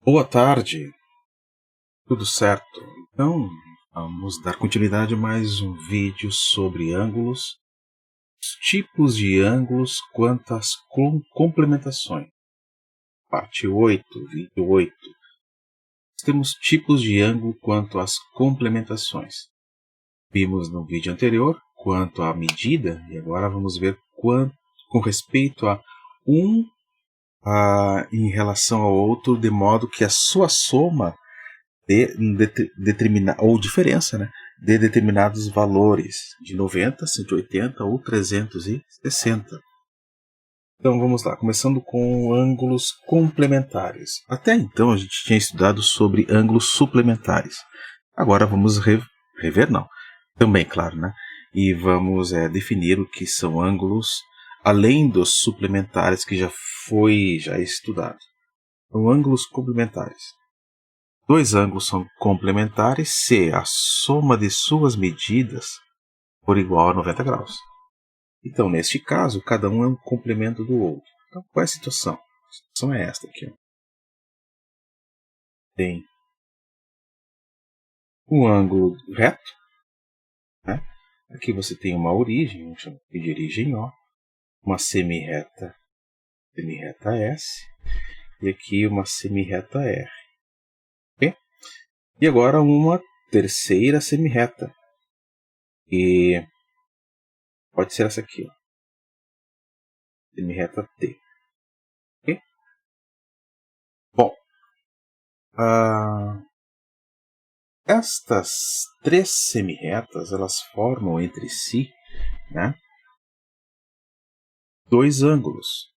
Boa tarde, tudo certo? Então, vamos dar continuidade a mais um vídeo sobre ângulos, os tipos de ângulos quanto às complementações. Parte 8, vídeo 8. Temos tipos de ângulo quanto às complementações. Vimos no vídeo anterior quanto à medida e agora vamos ver com respeito a um em relação ao outro, de modo que a sua soma ou diferença, né, de determinados valores de 90, 180 ou 360. Então vamos lá, começando com ângulos complementares. Até então a gente tinha estudado sobre ângulos suplementares. Agora vamos rever, não, também, claro, né? E vamos definir o que são ângulos além dos suplementares que já estudado. Então, ângulos complementares. Dois ângulos são complementares se a soma de suas medidas for igual a 90 graus. Então, neste caso, cada um é um complemento do outro. Então, qual é a situação? A situação é esta aqui. Tem um ângulo reto, né? Aqui você tem uma origem, vamos chamar de origem O, uma semirreta S, e aqui uma semirreta R. Okay? E agora uma terceira semirreta, e pode ser essa aqui, ó. Semirreta T. Okay? Bom, estas três semirretas, elas formam entre si, né, dois ângulos.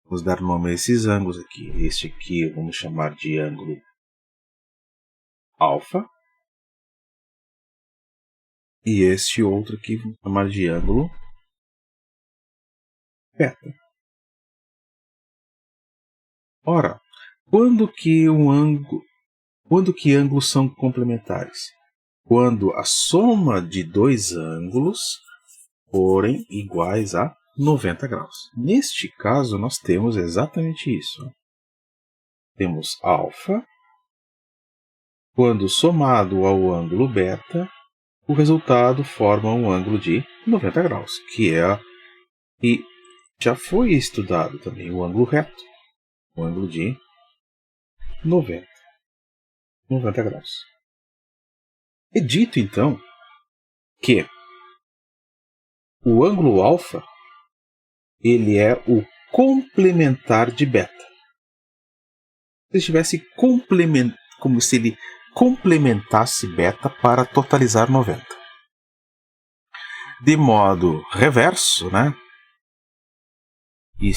Vamos dar nome a esses ângulos aqui. Este aqui vamos chamar de ângulo alfa. E este outro aqui vamos chamar de ângulo beta. Ora, quando que ângulos são complementares? Quando a soma de dois ângulos forem iguais a 90 graus. Neste caso, nós temos exatamente isso. Temos alfa, quando somado ao ângulo beta, o resultado forma um ângulo de 90 graus, e já foi estudado também o ângulo reto, o ângulo de 90 graus. É dito, então, que o ângulo alfa ele é o complementar de beta. Se estivesse como se ele complementasse beta para totalizar 90. De modo reverso, né? E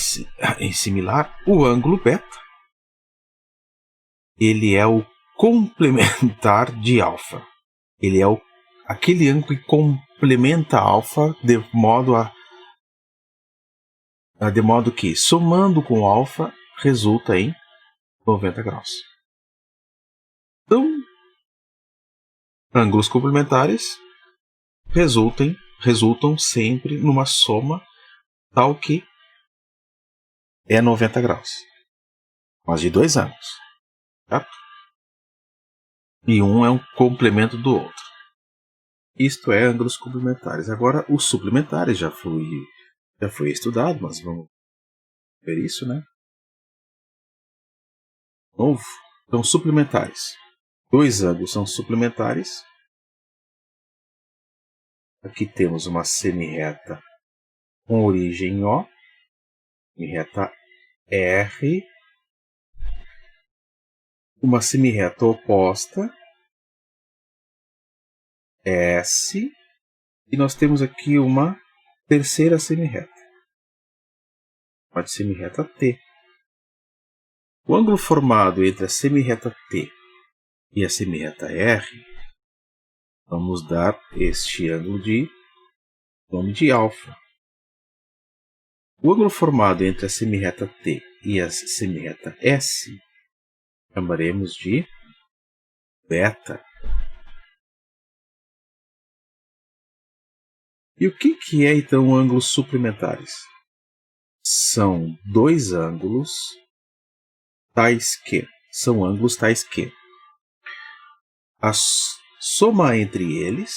similar, o ângulo beta ele é o complementar de alfa. Ele é aquele ângulo que complementa alfa de modo que, somando com alfa, resulta em 90 graus. Então, ângulos complementares resultam sempre numa soma tal que é 90 graus. Mas de dois ângulos. Certo? E um é um complemento do outro. Isto é ângulos complementares. Agora, os suplementares já foi estudado, mas vamos ver isso, né? Novo. Então, suplementares. Dois ângulos são suplementares. Aqui temos uma semirreta com origem O, semirreta R, uma semirreta oposta, S, e nós temos aqui uma terceira semirreta, uma semirreta T. O ângulo formado entre a semirreta T e a semirreta R, vamos dar este ângulo de nome de alfa. O ângulo formado entre a semirreta T e a semirreta S chamaremos de beta. E o que é então ângulos suplementares? São dois ângulos são ângulos tais que a soma entre eles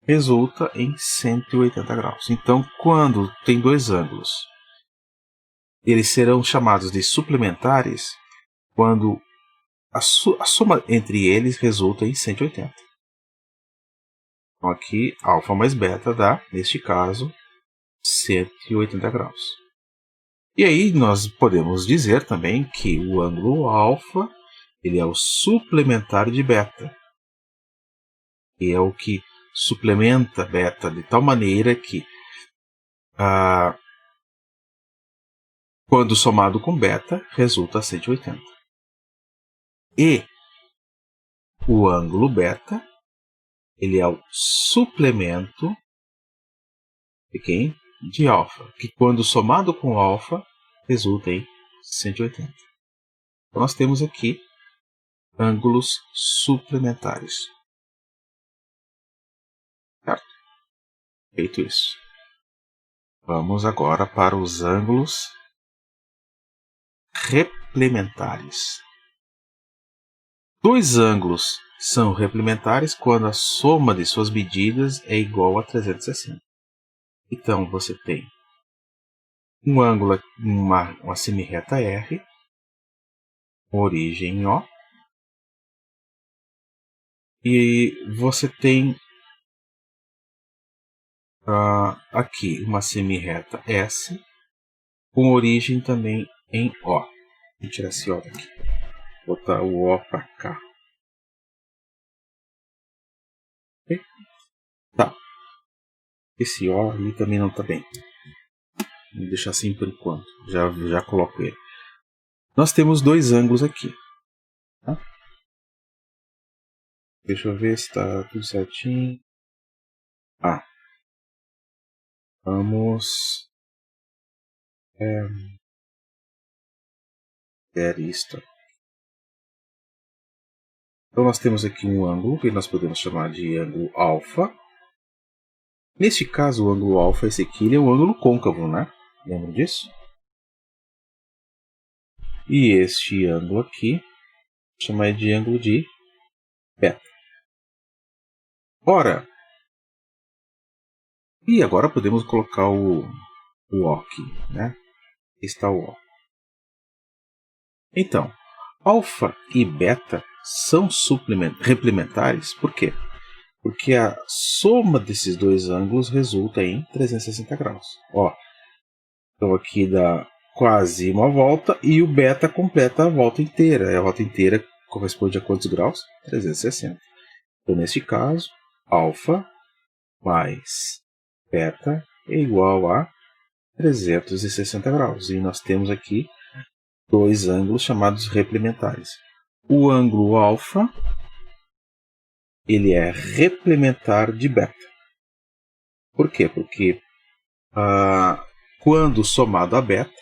resulta em 180 graus. Então, quando tem dois ângulos, eles serão chamados de suplementares quando a soma entre eles resulta em 180. Então, aqui, alfa mais beta dá, neste caso, 180 graus. E aí nós podemos dizer também que o ângulo alfa ele é o suplementar de beta. E é o que suplementa beta de tal maneira que, quando somado com beta, resulta 180. E o ângulo beta ele é o suplemento de quem? De alfa, que quando somado com alfa, resulta em 180. Então nós temos aqui ângulos suplementares. Certo? Feito isso. Vamos agora para os ângulos replementares. Dois ângulos são replementares quando a soma de suas medidas é igual a 360. Então você tem um ângulo, uma semirreta R, origem O, e você tem aqui uma semirreta S com origem também em O. Vou tirar esse O daqui, botar o O para cá. Okay? Tá. Esse O ali também não está bem. Vou deixar assim por enquanto. Já coloco ele. Nós temos dois ângulos aqui. Tá? Deixa eu ver se está tudo certinho. Vamos ver isto. Então nós temos aqui um ângulo que nós podemos chamar de ângulo alfa. Neste caso, o ângulo alfa, esse aqui, ele é um ângulo côncavo, né? Lembra disso? E este ângulo aqui, vou chamar de ângulo de beta. Ora, e agora podemos colocar o O aqui, né? Está o O. Então, alfa e beta são replementares, por quê? Porque a soma desses dois ângulos resulta em 360 graus. Ó, então aqui dá quase uma volta e o beta completa a volta inteira. A volta inteira corresponde a quantos graus? 360. Então, neste caso, alfa mais beta é igual a 360 graus. E nós temos aqui dois ângulos chamados replementares. O ângulo alfa ele é replementar de beta. Por quê? Porque quando somado a beta,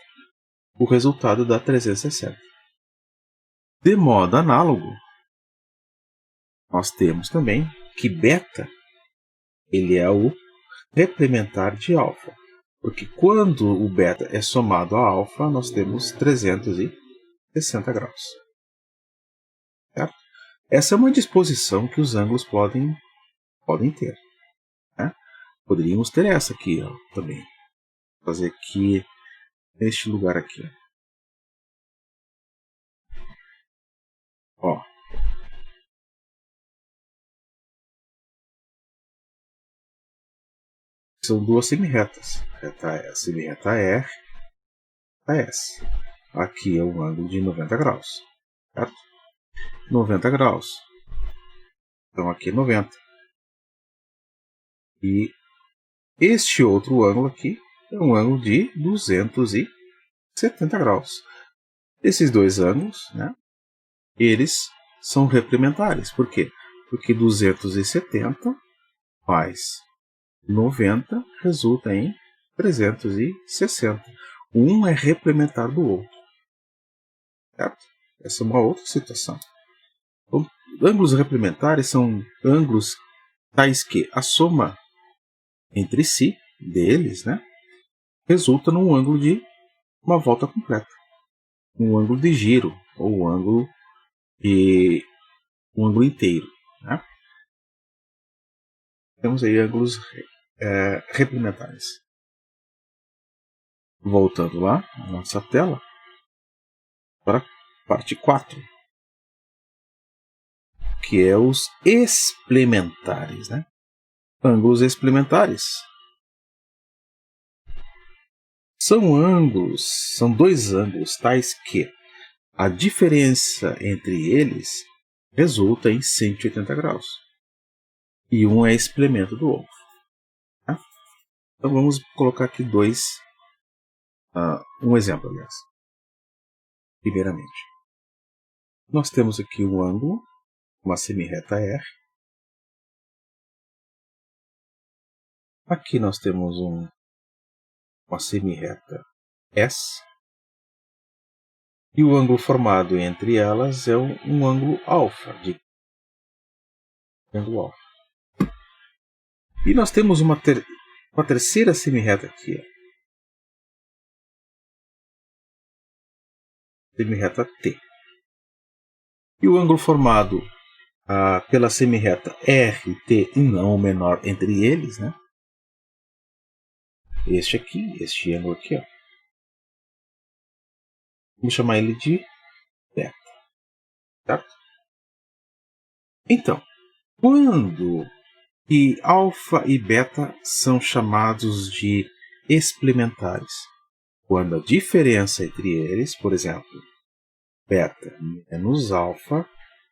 o resultado dá 360. De modo análogo, nós temos também que beta ele é o replementar de alfa. Porque quando o beta é somado a alfa, nós temos 360 graus. Certo? Essa é uma disposição que os ângulos podem ter. Né? Poderíamos ter essa aqui também. Vou fazer aqui, neste lugar aqui. Ó. São duas semirretas. A semirreta R, a S. Aqui é um ângulo de 90 graus. Certo? 90 graus. Então aqui é 90. E este outro ângulo aqui é um ângulo de 270 graus. Esses dois ângulos, né, eles são replementares. Por quê? Porque 270 mais 90 resulta em 360. Um é replementar do outro. Certo? Essa é uma outra situação. Então, ângulos replementares são ângulos tais que a soma entre si deles, né, resulta num ângulo de uma volta completa. um ângulo de giro, ou um ângulo inteiro. Né? Temos aí ângulos complementares. Voltando lá na nossa tela, para a parte 4, que é os esplementares. Né? Ângulos esplementares são dois ângulos tais que a diferença entre eles resulta em 180 graus. E um é esplemento do outro. Tá? Então vamos colocar aqui um exemplo, aliás. Primeiramente, nós temos aqui um ângulo, uma semirreta R. Aqui nós temos uma semirreta S. E o ângulo formado entre elas é um ângulo alfa. E nós temos uma terceira semirreta aqui. Semirreta T. E o ângulo formado pela semirreta RT e não o menor entre eles, né? Este ângulo aqui, ó. Vamos chamar ele de beta. Certo? Então, quando alfa e beta são chamados de esplementares? Quando a diferença entre eles, por exemplo, beta menos alfa,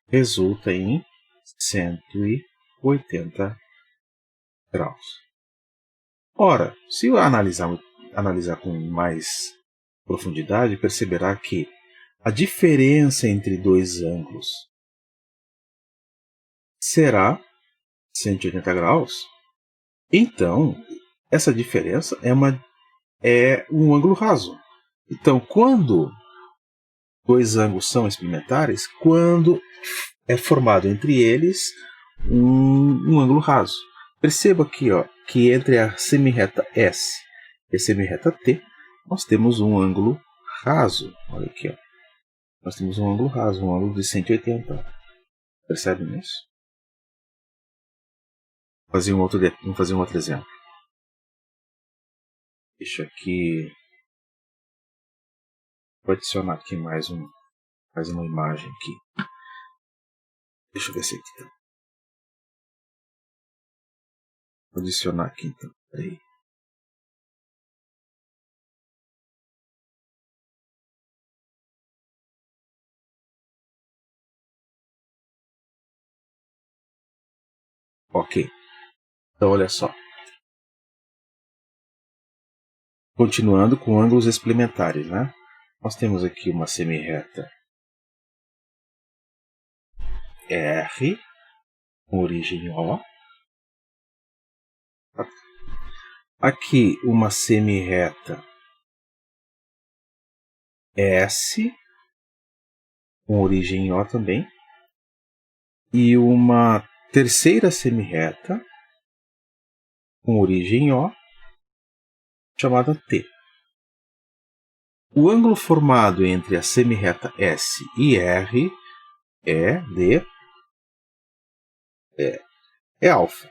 resulta em 180 graus. Ora, se eu analisar com mais profundidade, perceberá que a diferença entre dois ângulos será 180 graus. Então, essa diferença é um ângulo raso. Então, quando dois ângulos são esplementares, quando é formado entre eles um ângulo raso. Perceba aqui, ó, que entre a semirreta S e a semirreta T, nós temos um ângulo raso. Olha aqui, ó. Nós temos um ângulo raso, um ângulo de 180. Percebem isso? Vamos fazer um outro exemplo. Deixa aqui. Vou adicionar aqui mais uma imagem aqui. Deixa eu ver se aqui tá. Vou adicionar aqui então. Peraí. Ok. Então olha só. Continuando com ângulos esplementares, né? Nós temos aqui uma semirreta R com origem O. Aqui uma semirreta S com origem O também. E uma terceira semirreta com origem O chamada T. O ângulo formado entre a semirreta S e R é alfa.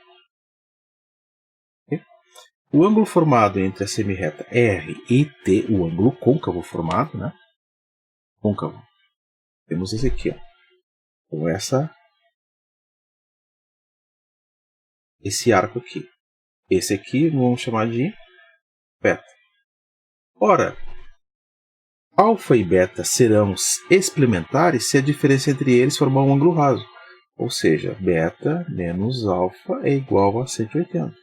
O ângulo formado entre a semirreta R e T, o ângulo côncavo formado, né? Côncavo. Temos esse aqui, ó. Com esse arco aqui. Esse aqui vamos chamar de beta. Ora, alfa e beta serão esplementares se a diferença entre eles formar um ângulo raso. Ou seja, beta menos alfa é igual a 180.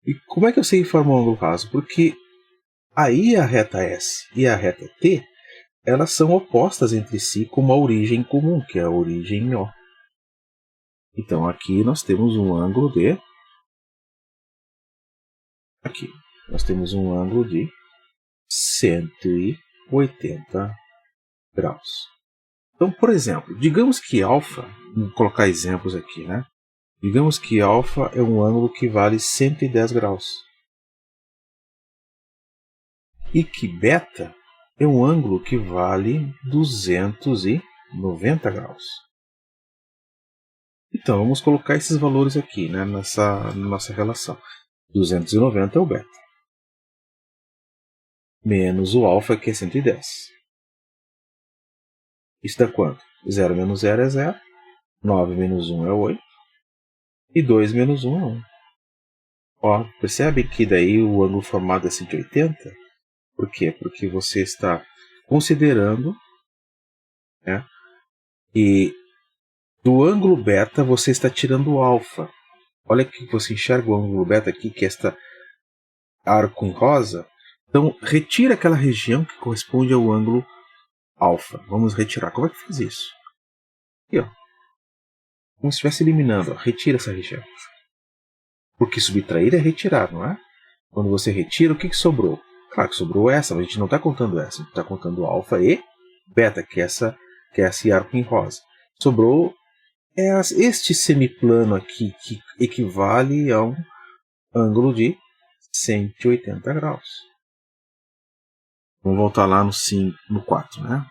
E como é que eu sei formar um ângulo raso? Porque aí a reta S e a reta T, elas são opostas entre si com uma origem comum, que é a origem O. Então aqui nós temos um ângulo de... Aqui, nós temos um ângulo de 180 graus. Então, por exemplo, digamos que alfa, vou colocar exemplos aqui, né? Digamos que alfa é um ângulo que vale 110 graus. E que beta é um ângulo que vale 290 graus. Então, vamos colocar esses valores aqui, né, nessa nossa relação. 290 é o beta. Menos o alfa, que é 110. Isso dá quanto? 0 menos 0 é 0. 9 menos 1 é 8. E 2 menos 1 é 1. Ó, percebe que daí o ângulo formado é 180? Por quê? Porque você está considerando, né, que do ângulo beta você está tirando o alfa. Olha que você enxerga o ângulo beta aqui, que é este arco em rosa. Então, retira aquela região que corresponde ao ângulo alfa. Vamos retirar. Como é que faz isso? Aqui, ó. Como se estivesse eliminando. Ó. Retira essa região. Porque subtrair é retirar, não é? Quando você retira, o que sobrou? Claro que sobrou essa, mas a gente não está contando essa. A gente está contando alfa e beta, que é esse arco em rosa. Sobrou este semiplano aqui, que equivale a um ângulo de 180 graus. Vamos voltar lá no 4, né?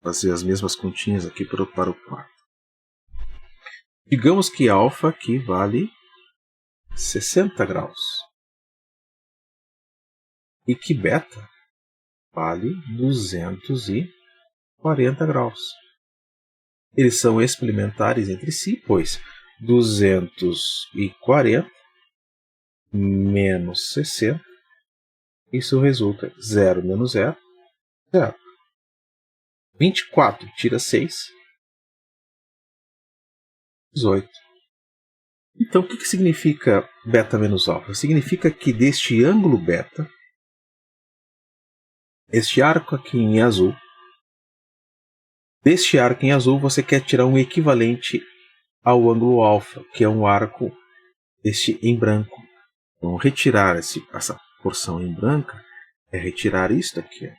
Fazer as mesmas continhas aqui para o 4. Digamos que alfa aqui vale 60 graus. E que beta vale 240 graus. Eles são experimentares entre si, pois 240 menos 60, isso resulta 0 menos 0, 0. 24 tira 6, 18. Então, o que significa beta menos alfa? Significa que deste ângulo beta, este arco aqui em azul, deste arco em azul você quer tirar um equivalente ao ângulo alfa, que é um arco este em branco. Então, retirar essa porção em branca é retirar isto aqui, ó,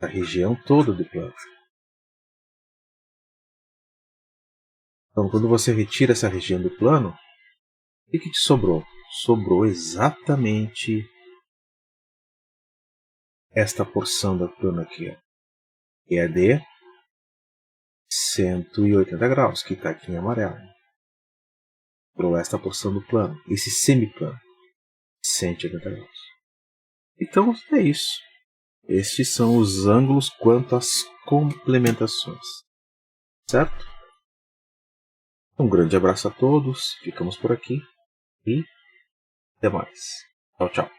a região toda do plano. Então, quando você retira essa região do plano, o que te sobrou? Sobrou exatamente esta porção do plano aqui, ó, que é de 180 graus, que está aqui em amarelo. Sobrou esta porção do plano, esse semiplano, 180 graus. Então, é isso. Estes são os ângulos quanto às complementações. Certo? Um grande abraço a todos, ficamos por aqui e até mais. Tchau, tchau.